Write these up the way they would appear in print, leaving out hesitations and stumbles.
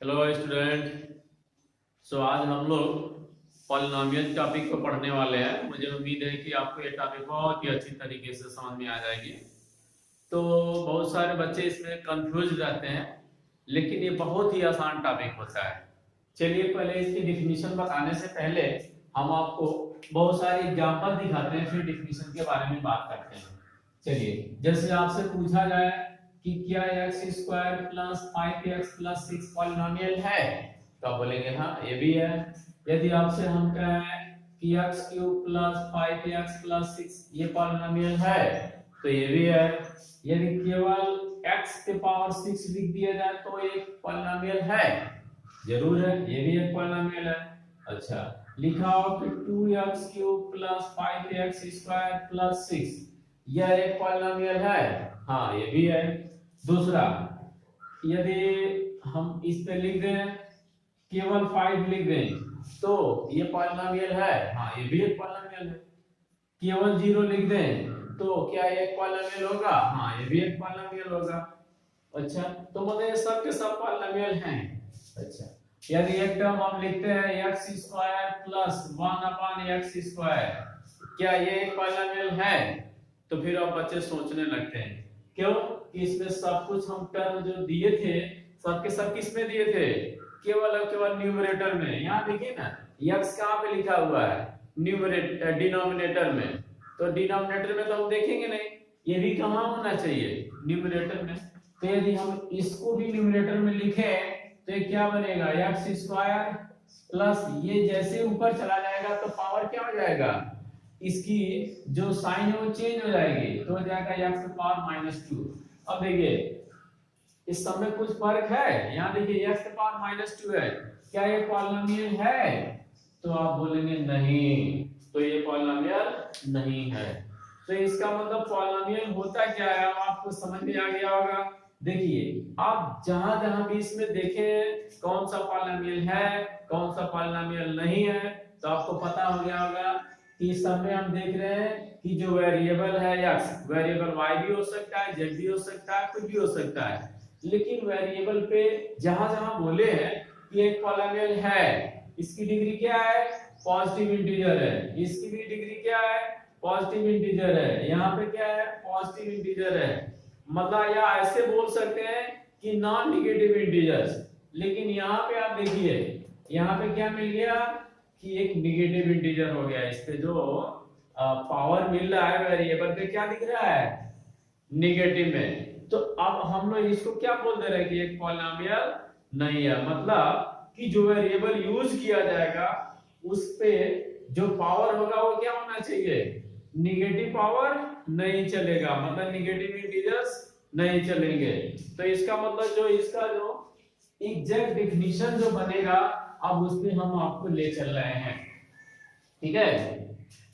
Hello student. आज हम लोग पॉलिनोमियल टॉपिक को पढ़ने वाले हैं। मुझे उम्मीद है कि आपको ये टॉपिक बहुत ही अच्छी तरीके से समझ में आ जाएगी। तो बहुत सारे बच्चे इसमें कंफ्यूज रहते हैं, लेकिन ये बहुत ही आसान टॉपिक होता है। चलिए पहले इसकी डिफिनीशन बताने से पहले हम आपको बहुत सारे एग्जाम्पल दिखाते हैं, फिर डिफिनीशन के बारे में बात करते हैं। चलिए, जैसे आपसे पूछा जाए कि क्या x square plus 5x plus 6 polynomial है, तो आप बोलेंगे हाँ ये भी है। यदि आपसे हम कहें कि x cube plus 5x plus 6 ये पॉलिनोमियल है, तो ये भी है। यदि केवल x के पावर 6 लिख दिया जाए तो एक पॉलिनोमियल है, जरूर है, ये भी एक पॉलिनोमियल है। अच्छा, लिखा हो कि 2x cube plus 5x square plus 6 यह एक पॉलिनोमियल है, हाँ ये भी है। दूसरा, यदि हम इस पे लिख दें केवल 5 लिख दें तो ये पॉलिनोमियल है, हाँ ये भी एक पॉलिनोमियल है। केवल 0 लिख दें तो क्या ये एक पॉलिनोमियल होगा, हाँ ये भी एक पॉलिनोमियल होगा। अच्छा, तो मतलब सब के सब पॉलिनोमियल हैं। अच्छा, यदि एक टर्म हम लिखते हैं x square plus 1 upon x square, क्या ये एक पॉलिनोमियल है? तो फिर अब बच्चे सोचने लगते हैं, क्यों कि इसमें सब कुछ हम टर्म जो दिए थे सब के सब किस में दिए थे, केवल और केवल न्यूमरेटर में। यहाँ देखिए ना, x कहाँ पे लिखा हुआ है, न्यूमरेटर डिनोमिनेटर में। तो डिनोमिनेटर में तो हम देखेंगे नहीं, ये भी कहाँ होना चाहिए, न्यूमरेटर में। तो यदि हम इसको भी न्यूमरेटर में लिखें तो ये क्या बनेगा, एक्स स्क्वायर प्लस, ये जैसे ऊपर चला जाएगा तो पावर क्या हो जाएगा, इसकी जो साइन है वो चेंज हो जाएगी, तो हो जाएगा एक्स पावर -2। अब देखिए इस सब में कुछ फर्क है, यहाँ देखिए एक्स पावर -2 है, क्या ये पॉलिनोमियल है? तो आप बोलेंगे नहीं, तो ये पॉलिनोमियल नहीं है। तो इसका मतलब पॉलिनोमियल होता क्या है, आपको समझ में आ गया होगा। देखिए आप जहां जहां भी इसमें देखें कौन सा पॉलिनोमियल है कौन सा पॉलिनोमियल नहीं है, तो आपको पता हो गया होगा कि इस सब में हम देख रहे हैं कि जो वेरिएबल है x, वेरिएबल y भी हो सकता है, z भी हो सकता है, कुछ भी हो सकता है। लेकिन वेरिएबल पे जहां जहां बोले हैं कि एक पॉलिनोमियल है, इसकी डिग्री क्या है, पॉजिटिव इंटीजर है, इसकी भी डिग्री क्या है, पॉजिटिव इंटीजर है, यहाँ पे क्या है, पॉजिटिव इंटीजर है। मतलब या ऐसे बोल सकते हैं कि नॉन निगेटिव इंटीजर्स। लेकिन यहाँ पे आप देखिए, यहाँ पे क्या मिल गया कि एक निगेटिव इंटीजर हो गया। इस पे जो पावर मिल रहा है वेरिएबल पे क्या दिख रहा है, निगेटिव में। तो अब हम लोग इसको क्या बोल दे रहे हैं कि एक पॉलिनोमियल नहीं है। मतलब कि जो वेरिएबल यूज किया जाएगा उस पे जो पावर होगा वो क्या होना चाहिए, निगेटिव पावर नहीं चलेगा, मतलब निगेटिव इंटीजर्स नहीं चलेंगे। तो इसका मतलब जो इसका जो एग्जैक्ट डेफिनेशन जो बनेगा अब उस पे हम आपको ले चल रहे हैं, ठीक है।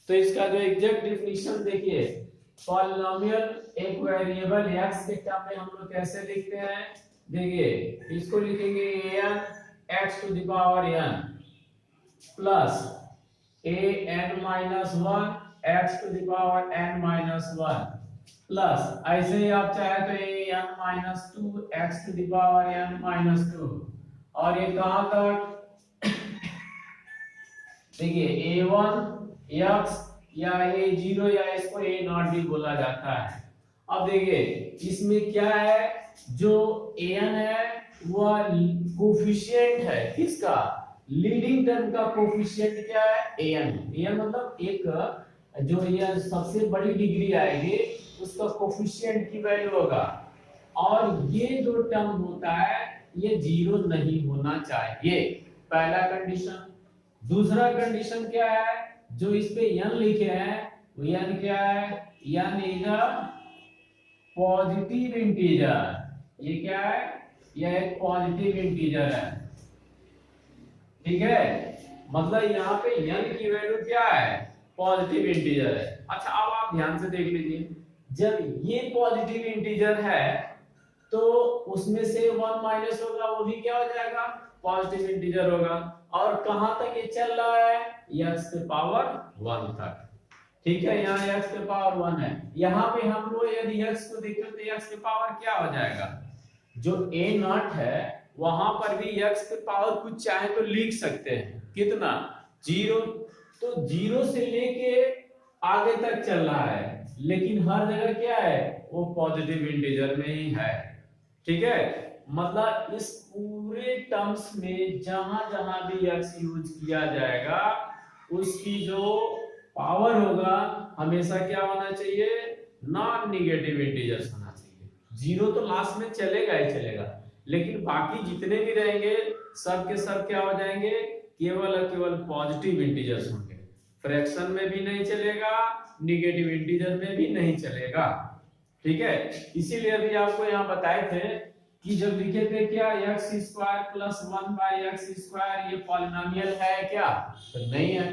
तो इसका जो एग्जैक्ट डेफिनेशन देखिए, पॉलिनोमियल एक वेरिएबल x के टर्म में हम लोग कैसे लिखते हैं, देखिए इसको लिखेंगे an x to the power n plus an-1 x to the power n-1 plus, ऐसे ही आप चाहे तो an-2 x to the power n-2। और ये कहां तक, देखिए a1 x या a0 या इसको a0 भी बोला जाता है। अब देखिए इसमें क्या है, जो an है वह कोफिशिएंट है, किसका, लीडिंग टर्म का कोफिशिएंट क्या है, an मतलब एक जो ये सबसे बड़ी डिग्री आएगी उसका कोफिशिएंट की वैल्यू होगा। और ये जो टर्म होता है ये 0 नहीं होना चाहिए, पहला कंडीशन। दूसरा कंडीशन क्या है, जो इस पे n लिखे हैं वो n क्या है, n is a positive integer. ये क्या है, यह एक पॉजिटिव इंटीजर है, ठीक है। मतलब यहाँ पे n की वैल्यू क्या है, पॉजिटिव इंटीजर है। अच्छा अब आप ध्यान से देख लीजिए, जब ये पॉजिटिव इंटीजर है तो उसमें से 1 माइनस होगा, वो भी क्या हो जाएगा, पॉजिटिव इंटीजर होगा। और कहां तक ये चल रहा है, x के पावर 1 तक, ठीक है। यहाँ x के पावर 1 है, यहाँ पे हम लोग यदि x को देखें तो x के पावर क्या हो जाएगा, जो a0 है वहां पर भी x के पावर कुछ चाहे तो लिख सकते हैं, कितना 0। तो 0 से लेके आगे तक चल रहा है, लेकिन हर जगह क्या है, वो पॉजिटिव इंटीजर में ही है। ठीक है, मतलब इस पूरे टर्म्स में जहां जहां भी x यूज किया जाएगा उसकी जो पावर होगा हमेशा क्या होना चाहिए, नॉन निगेटिव इंटीजर्स होना चाहिए। 0 तो लास्ट में चलेगा ही चलेगा, लेकिन बाकी जितने भी रहेंगे सब के सब क्या हो जाएंगे, केवल और केवल पॉजिटिव इंटीजर्स होंगे। फ्रैक्शन में भी नहीं चलेगा, निगेटिव इंटीजर में भी नहीं चलेगा। ठीक है, इसीलिए अभी आपको यहाँ बताए थे कि जब लिखे थे क्या x स्क्वायर प्लस 1/x², ये पॉलिनोमियल है क्या, तो नहीं है।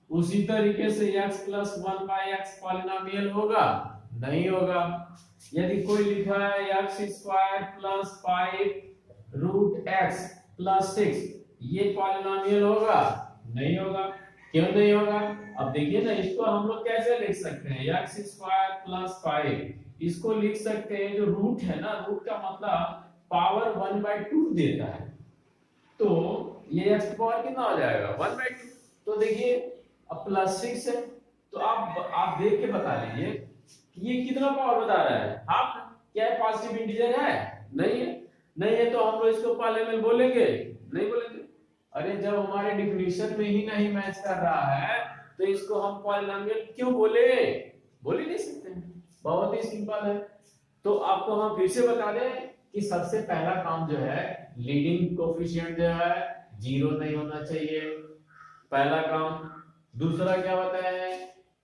उसी तरीके से x प्लस 1/x पॉलिनोमियल होगा, नहीं होगा। यदि कोई लिखा है x² प्लस 5√x प्लस 6, ये पॉलिनोमियल होगा, नहीं होगा। क्यों नहीं होगा, अब देखिए ना, इसको हम लोग कैसे लिख सकते हैं, x² प्लस 5, इसको लिख सकते हैं, जो रूट है ना, रूट का मतलब पावर 1/2 देता है, तो ये x पावर कितना हो जाएगा 1/2। तो देखिए अब प्लस 6 है, तो आप देख के बता लीजिए कि ये कितना पावर बता रहा है, हाफ। क्या है, पॉजिटिव इंटीजर है, नहीं है। नहीं है तो हम लोग इसको पॉलिनोमियल बोलेंगे, नहीं बोलेंगे। अरे जब हमारे डिफिनीशन में ही नहीं मैच कर रहा है तो इसको हम पॉलिनोमियल क्यों बोले, बोल ही नहीं सकते हैं। बहुत ही सिंपल है। तो आपको हम फिर से बता दें कि सबसे पहला काम जो है, लीडिंग कोफिशिएंट जो है 0 नहीं होना चाहिए, पहला काम। दूसरा क्या बताया है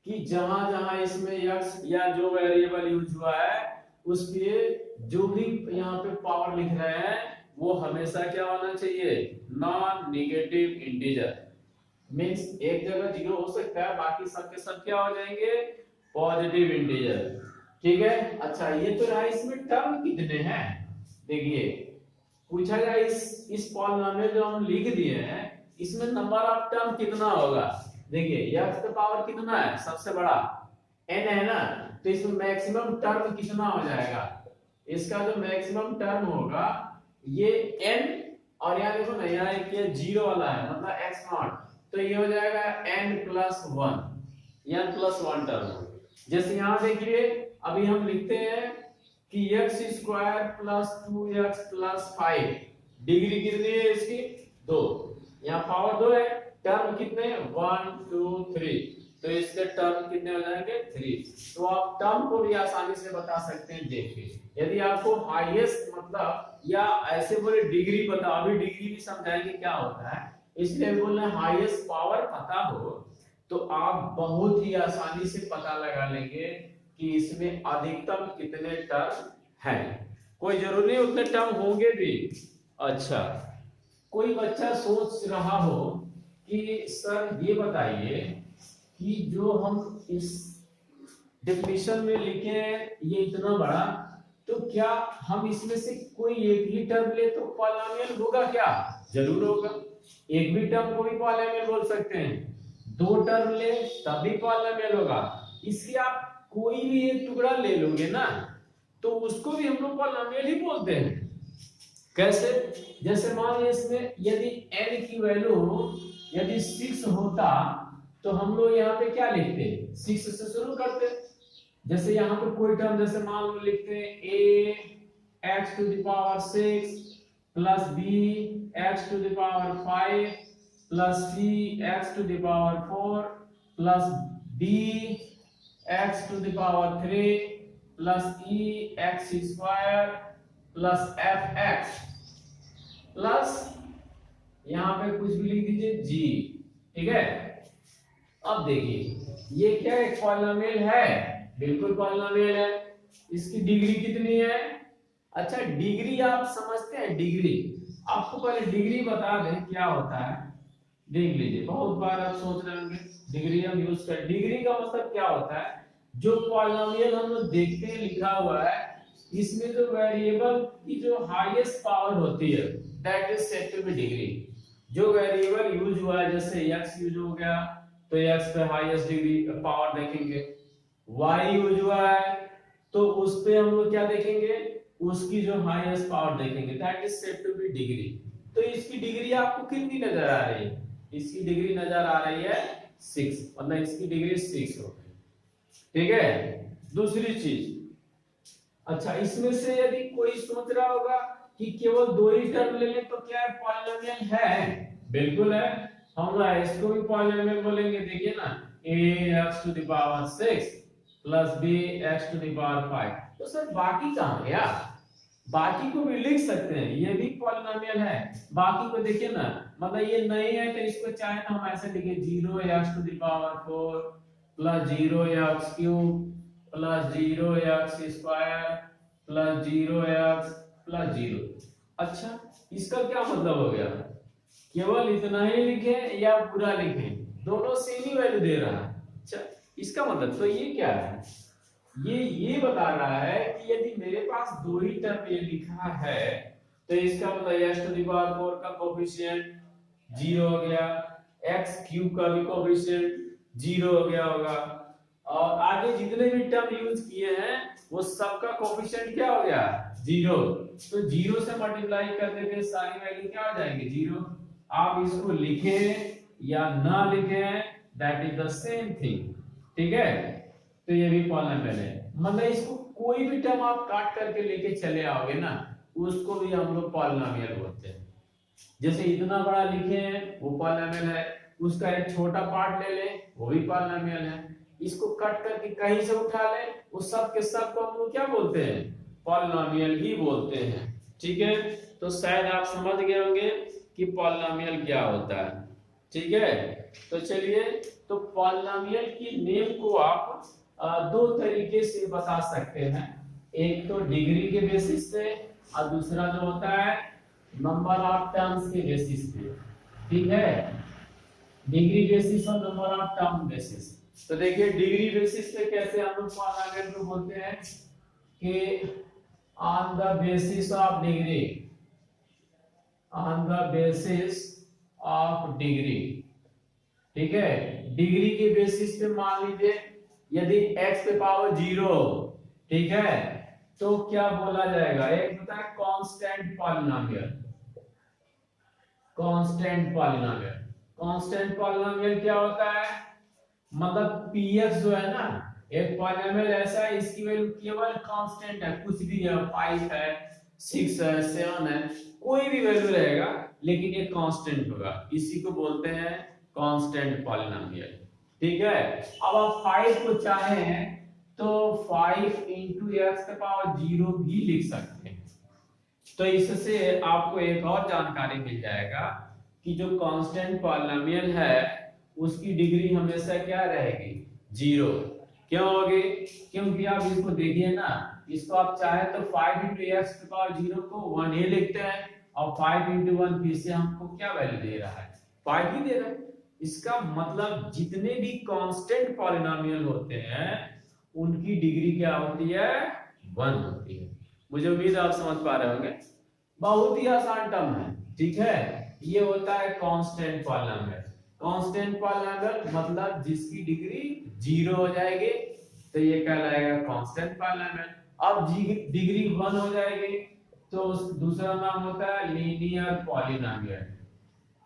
कि जहां जहां इसमें x या जो वेरिएबल यूज हुआ है उसके जो भी यहाँ पे पावर लिख रहे हैं वो हमेशा क्या होना चाहिए, नॉन निगेटिव इंटीजर। मींस एक जगह 0 हो सकता है, बाकी सब के सब क्या हो जाएंगे, पॉजिटिव इंटीजर। ठीक है, अच्छा ये तो रहा, इसमें टर्म कितने हैं। देखिए पूछा गया इस पॉलिनोमियल जो हम लिख दिए हैं इसमें नंबर ऑफ टर्म कितना होगा। देखिए x का पावर कितना है, सबसे बड़ा n है ना, तो इसमें मैक्सिमम टर्म कितना हो जाएगा, इसका जो मैक्सिमम टर्म होगा ये n, और यहाँ देखो ना, यहाँ एक ये 0 वाला है मतलब x0, तो ये हो जाएगा n+1, n+1 टर्म। जैसे यहाँ देखिए अभी हम लिखते हैं कि x² plus 2x plus 5, degree कितनी है इसकी 2, यहाँ पावर 2 है, टर्म कितने 1 2 3, तो इसके टर्म कितने हो जाएंगे 3। तो आप टर्म को भी आसानी से बता सकते हैं। देखिए यदि आपको हाईएस्ट मतलब या ऐसे बोले डिग्री पता, अभी डिग्री भी समझाएंगे क्या होता है, इसलिए बोल रहे हैं हाईएस्ट पावर पता हो तो आप बहुत ही आसानी से पता लगा लेंगे कि इसमें अधिकतम कितने टर्म हैं। कोई जरूरी नहीं उतने टर्म होंगे भी। अच्छा, कोई बच्चा सोच रहा हो कि सर ये बताइए कि जो हम इस डेफिनेशन में लिखे हैं ये इतना बड़ा, तो क्या हम इसमें से कोई एक ही टर्म ले तो पॉलिनोमियल होगा क्या, जरूर होगा। एक भी टर्म को भी पॉलिनोमियल बोल सकते हैं, 2 टर्म ले तब भी पॉलिनोमियल होगा। इसके आप कोई भी एक टुकड़ा ले लोगे ना तो उसको भी हम लोग पॉलिनोमियल ही बोलते हैं। कैसे, जैसे मान लीजिए इसमें यदि n की वैल्यू यदि 6 होता तो हम लोग यहाँ पे क्या लिखते, 6 से शुरू करते। जैसे यहाँ पे कोई टर्म जैसे मान लो लिखते हैं a(x⁴ plus b(x⁴) plus c(x⁴) plus d(x⁴) plus e(x² plus fx plus यहाँ पे कुछ भी लिख दीजिए g। ठीक है, अब देखिए ये क्या एक पॉलिनोमियल है, बिल्कुल पॉलिनोमियल है। इसकी डिग्री कितनी है, अच्छा डिग्री आप समझते हैं, डिग्री आपको पहले डिग्री बता दें क्या होता है, देख लीजिए। बहुत बार आप सोच रहे होंगे डिग्री हम यूज कर, डिग्री का मतलब क्या होता है, जो पॉलिनोमियल हम लोग देखते हैं लिखा हुआ है इसमें जो वेरिएबल की जो हाईएस्ट पावर होती है that is said to be degree. जो वेरिएबल यूज हुआ है, जैसे x यूज हो गया तो x पे हाईएस्ट डिग्री पावर देखेंगे, y यूज हुआ है तो उस पे हम लोग क्या देखेंगे, उसकी जो हाईएस्ट पावर देखेंगे, that is said to be degree. तो इसकी डिग्री आपको कितनी नजर आ रही है? इसकी डिग्री नजर आ रही है 6, मतलब इसकी डिग्री 6 हो गई। ठीक है। दूसरी चीज, अच्छा इसमें से यदि कोई सोच रहा होगा कि केवल 2 ही टर्म ले लें तो क्या है, पॉलिनोमियल है? बिल्कुल है। हम इसको भी पॉलिनोमियल बोलेंगे। देखिए ना, ax⁻6 प्लस bx⁻5। तो सर बाकी कहां गया? बाकी को भी लिख सकते हैं, ये भी पॉलिनोमियल है। बाकी को देखिए ना, मतलब ये नहीं है तो इसको चाहे तो हम ऐसे लिखे 0x⁴ plus 0x³ plus 0x² plus 0x plus 0। अच्छा इसका क्या मतलब हो गया? केवल इतना ही लिखे या पूरा लिखे, दोनों सेम ही वैल्यू दे रहा है। अच्छा इसका मतलब तो ये क्या है? ये बता रहा है कि यदि मेरे पास 2 ही टर्म ये लिखा है तो इसका मतलब x⁴ का कोफिशिएंट 0 हो गया, x³ का भी कोफिशिएंट 0 हो गया होगा, और आगे जितने भी टर्म यूज किए हैं वो सबका कोफिशिएंट क्या हो गया? 0। तो 0 से मल्टीप्लाई करने पे सारी वैल्यू क्या हो जाएंगी? 0। आप इसको लिखें या ना लिखें, that is the same thing. ठीक है। तो ये भी पॉलिनोमियल है, मतलब इसको कोई भी टर्म आप काट करके लेके चले आओगे ना, उसको भी हम लोग पॉलिनोमियल बोलते हैं। जैसे इतना बड़ा लिखे हैं वो पॉलिनोमियल है, उसका एक छोटा पार्ट ले ले वो भी पॉलिनोमियल है, इसको कट करके कहीं से उठा ले वो सब के सब को हम लोग क्या बोलते हैं? पॉलिनोमियल ही बोलते हैं। ठीक है। तो शायद आप समझ गए होंगे कि पॉलिनोमियल क्या होता है। ठीक है। तो चलिए, तो पॉलिनोमियल की नेम को आप 2 तरीके से बता सकते हैं। एक तो डिग्री के बेसिस पे और दूसरा जो होता है नंबर ऑफ टर्म्स के बेसिस पे। ठीक है। डिग्री बेसिस और नंबर ऑफ टर्म बेसिस। तो देखिए डिग्री बेसिस पे कैसे हम लोग पॉलिनोमियल को बोलते हैं कि on the basis of degree, on the basis of degree. ठीक है। डिग्री के बेसिस पे मान लीजिए यदि x पे पावर 0, ठीक है, तो क्या बोला जाएगा? एक होता है constant polynomial. Constant polynomial, constant polynomial क्या होता है? मतलब px जो है ना, एक पॉलिनोमियल ऐसा है इसकी वैल्यू केवल कांस्टेंट है, कुछ भी है, 5 है, 6 है, 7 है, कोई भी वैल्यू रहेगा लेकिन ये कांस्टेंट होगा, इसी को बोलते हैं कांस्टेंट पॉलिनोमियल। ठीक है। अब आप 5 को चाहें तो 5 into x⁻0 भी लिख सकते हैं। तो इससे आपको एक और जानकारी मिल जाएगा कि जो कांस्टेंट पॉलिनोमियल है उसकी डिग्री हमेशा क्या रहेगी? 0। क्यों होगी? क्योंकि आप इसको देखिए ना, इसको आप चाहे तो 5 into x⁻0 को 1 ही लिखते हैं और 5 into 1 फिर से हमको क्या वैल्यू दे रहा है? 5 ही दे रहा है। इसका मतलब जितने भी कांस्टेंट पॉलिनोमियल होते हैं उनकी डिग्री क्या होती है? 1 होती है। मुझे उम्मीद है आप समझ पा रहे होंगे। बहुत ही आसान टर्म है। ठीक है। ये होता है कांस्टेंट पॉलिनोमियल। कांस्टेंट पॉलिनोमियल मतलब जिसकी डिग्री 0 हो जाएगी तो ये कहलाएगा कांस्टेंट पॉलिनोमियल। अब डिग्री 1 हो जाएगी तो दूसरा नाम होता है लीनियर पॉलिनोमियल।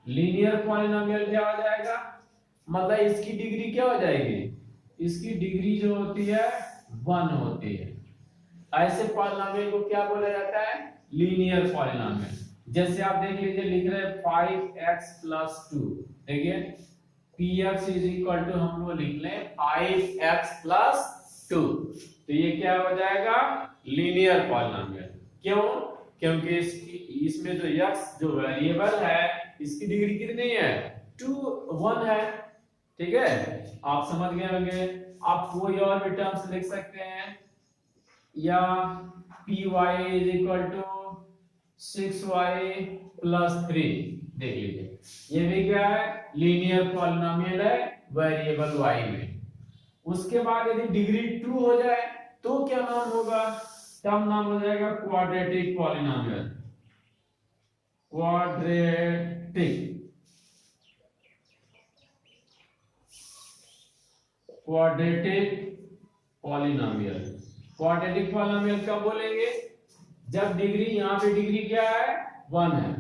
लीनियर पॉलिनोमियल क्या हो जाएगा? मतलब इसकी डिग्री क्या हो जाएगी? इसकी डिग्री जो होती है 1 होती है। ऐसे पॉलिनोमियल को क्या बोला जाता है? Linear polynomial. जैसे आप देख लीजिए, लिख रहे हैं 5x+2। देखिए px = हम लोग लिख लें 5x+2, तो ये क्या हो जाएगा? Linear polynomial. क्यों? क्योंकि इसमें जो x जो वेरिएबल है इसकी डिग्री कितनी है? 1 है। ठीक है। आप समझ गए होंगे। आप कोई और भी टर्म्स लिख सकते हैं, या py = 6y+3। देख लीजिए ये भी क्या है? लीनियर पॉलिनोमियल है वेरिएबल y में। उसके बाद यदि डिग्री 2 हो जाए तो क्या नाम होगा? टर्म नाम हो जाएगा quadratic polynomial. Quadratic polynomial. Quadratic polynomial कब बोलेंगे? जब डिग्री, यहाँ पे डिग्री क्या है 1 है,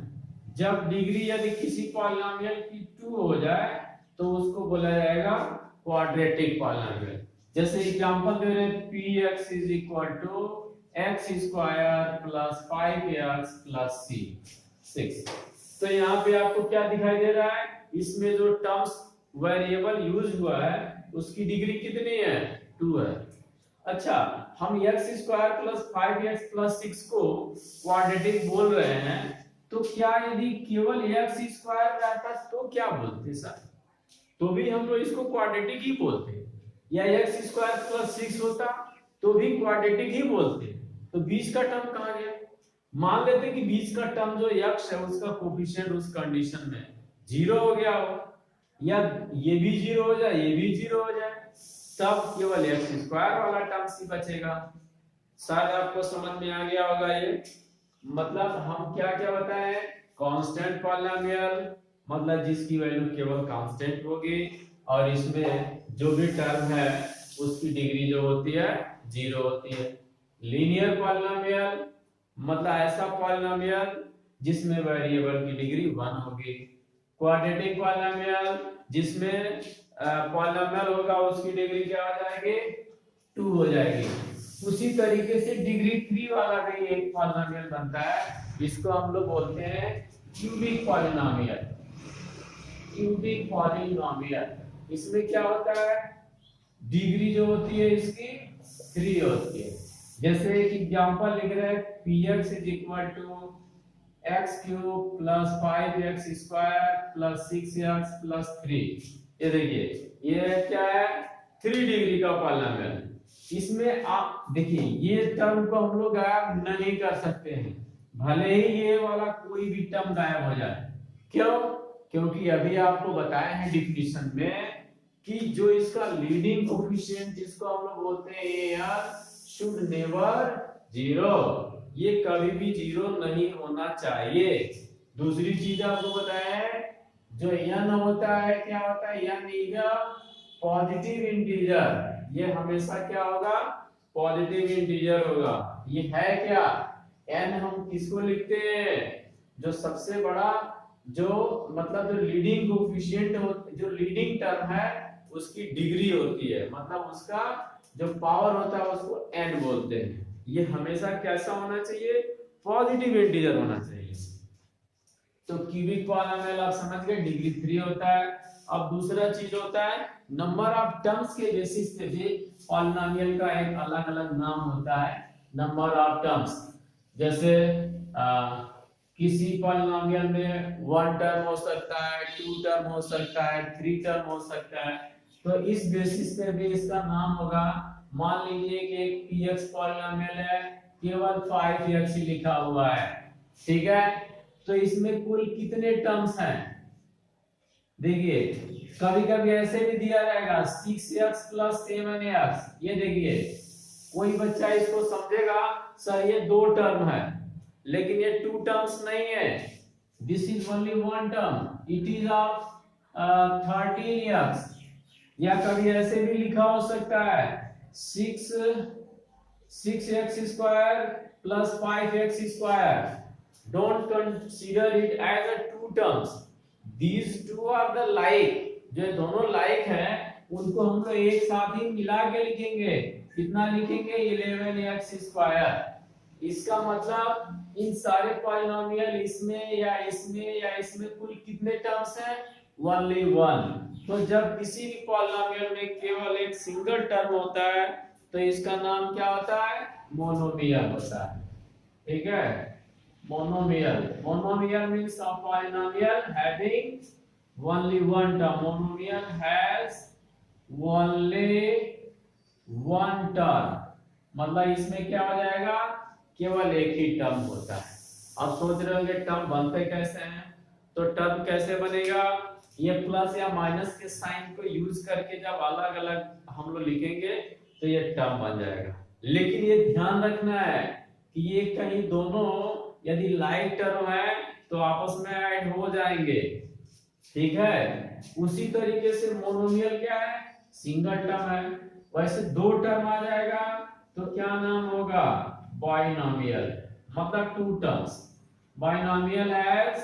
जब डिग्री यदि किसी पॉलिनोमियल की 2 हो जाए तो उसको बोला जाएगा क्वाड्रेटिक पॉलिनोमियल। जैसे एग्जांपल दे रहे हैं px is equal to x square plus 5x plus 6। तो यहाँ पे आपको क्या दिखाई दे रहा है, इसमें जो टर्म्स वेरिएबल यूज हुआ है उसकी डिग्री कितनी है 2 है। अच्छा, हम x square plus 5x plus 6 को क्वाड्रेटिक बोल रहे हैं, तो क्या यदि केवल x स्क्वायर रहता तो क्या बोलते सर, तो भी हम लोग इसको क्वाड्रेटिक ही बोलते, या x स्क्वायर प्लस 6 होता तो भी क्वाड्रेटिक ही बोलते। तो बीच का टर्म कहां गया, मान लेते कि बीच का टर्म जो x है उसका कोफिशिएंट उस कंडीशन में 0 हो गया हो, या ये भी 0 हो जाए ये भी 0 हो जाए, तब केवल x स्क्वायर वाला टर्म ही बचेगा। शायद आपको समझ में आ गया होगा ये। मतलब हम क्या क्या बताए, कांस्टेंट पॉलिनोमियल मतलब जिसकी वैल्यू केवल कांस्टेंट होगी और इसमें जो भी टर्म है उसकी डिग्री जो होती है 0 होती है। लीनियर पॉलिनोमियल मतलब ऐसा पॉलिनोमियल जिसमें वेरिएबल की डिग्री 1 होगी। क्वाड्रेटिक पॉलिनोमियल जिसमें पॉलिनोमियल होगा उसकी डिग्री क्या हो जाएगी 2 हो जाएगी। उसी तरीके से डिग्री 3 वाला भी एक पॉलिनोमियल बनता है, इसको हम लोग बोलते हैं क्यूबिक पॉलिनोमियल। क्यूबिक पॉलिनोमियल इसमें क्या होता है, डिग्री जो होती है इसकी 3 होती है। जैसे एक एग्जांपल लिख रहे हैं px is equal to x cube plus 5x square plus 6x plus 3। ये देखिए ये क्या है 3 डिग्री का पॉलिनोमियल। इसमें आप देखिए ये टर्म को हम लोग गायब नहीं कर सकते हैं, भले ही ये वाला कोई भी टर्म गायब हो जाए। क्यों, क्योंकि अभी आपको बताया है डिफिनीशन में कि जो इसका लीडिंग कोफिशिएंट जिसको हम लोग बोलते हैं AR शुड नेवर 0, ये कभी भी 0 नहीं होना चाहिए। दूसरी चीज आपको बताया है जो n होता है क्या होता है, n is a positive integer, ये हमेशा क्या होगा पॉजिटिव इंटीजर होगा। ये है क्या n हम किसको लिखते हैं, जो सबसे बड़ा जो मतलब जो लीडिंग कोफिशिएंट जो लीडिंग टर्म है उसकी डिग्री होती है, मतलब उसका जो पावर होता है उसको n बोलते हैं। ये हमेशा कैसा होना चाहिए पॉजिटिव इंटीजर होना चाहिए। तो क्यूबिक पॉलिनोमियल आप समझ गए डिग्री 3 होता है। अब दूसरा चीज होता है नंबर ऑफ टर्म्स के बेसिस पे भी पॉलिनोमियल का एक अलग अलग नाम होता है, नंबर ऑफ टर्म्स। जैसे किसी पॉलिनोमियल में 1 टर्म हो सकता है, 2 टर्म हो सकता है, 3 टर्म हो सकता है, तो इस बेसिस पे भी इसका नाम होगा। मान लीजिए कि एक px पॉलिनोमियल है, केवल 5x ही लिखा हुआ है, ठीक है, तो इसमें कुल कितने टर्म्स हैं, देखिए कभी कभी ऐसे भी दिया रहेगा 6x प्लस 7x। ये देखिए कोई बच्चा इसको समझेगा सर ये 2 टर्म है, लेकिन ये 2 टर्म्स नहीं है, this is only 1 term, it is of 13x। या कभी ऐसे भी लिखा हो सकता है 6x square plus 5x square. Don't consider it as a 2 terms, these two are the like, जो दोनों लाइक हैं उनको हम लोग एक साथ ही मिला के लिखेंगे। कितना लिखेंगे 11x स्क्वायर। इसका मतलब इन सारे पॉलिनोमियल इसमें या इसमें या इसमें कुल कितने टर्म्स हैं ओनली 1। तो जब किसी भी पॉलिनोमियल में केवल एक सिंगल टर्म होता है तो इसका नाम क्या होता है मोनोमियल होता है, ठीक है। Monomial means a polynomial having only one term. Monomial has only one term, मतलब इसमें क्या हो जाएगा केवल एक ही टर्म होता है। अब सोच रहे होंगे टर्म बनते कैसे हैं, तो टर्म कैसे बनेगा, ये प्लस या माइनस के साइन को यूज करके जब अलग अलग हम लोग लिखेंगे तो ये टर्म बन जाएगा। लेकिन ये ध्यान रखना है कि ये कहीं दोनों यदि लाइक टर्म है तो आपस में ऐड हो जाएंगे, ठीक है। उसी तरीके से मोनोमियल क्या है सिंगल टर्म है, वैसे 2 टर्म आ जाएगा तो क्या नाम होगा बाइनोमियल। मतलब 2 टर्म्स, बाइनोमियल हैज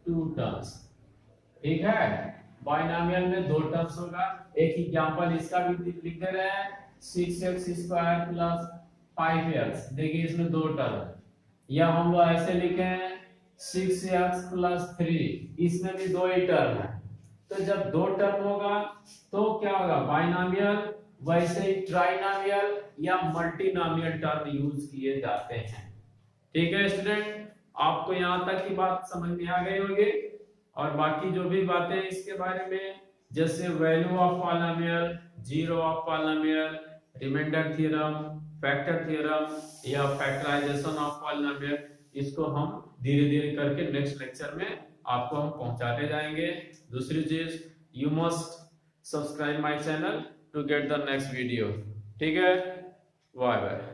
2 टर्म्स, ठीक है। बाइनोमियल में 2 टर्म्स होगा। एक एग्जांपल इसका भी लिख दे रहे हैं, 6x² प्लस 5x, देखिए इसमें 2 टर्म है। या हम लोग ऐसे लिखे हैं 6x प्लस 3, इसमें भी 2 ही टर्म है। तो जब 2 टर्म होगा तो क्या होगा, बाइनोमियल। वैसे ही ट्राइनोमियल या मल्टीनोमियल टर्म यूज किए जाते हैं। ठीक है स्टूडेंट, आपको यहाँ तक की बात समझ में आ गई होगी। और बाकी जो भी बातें इसके बारे में, जैसे value of polynomial, zero of polynomial, remainder theorem, factor theorem या फैक्टराइजेशन ऑफ पॉलिनोमियल, इसको हम धीरे धीरे करके नेक्स्ट लेक्चर में आपको हम पहुंचाते जाएंगे। दूसरी चीज, you must subscribe my channel to get the next video. ठीक है, बाय बाय।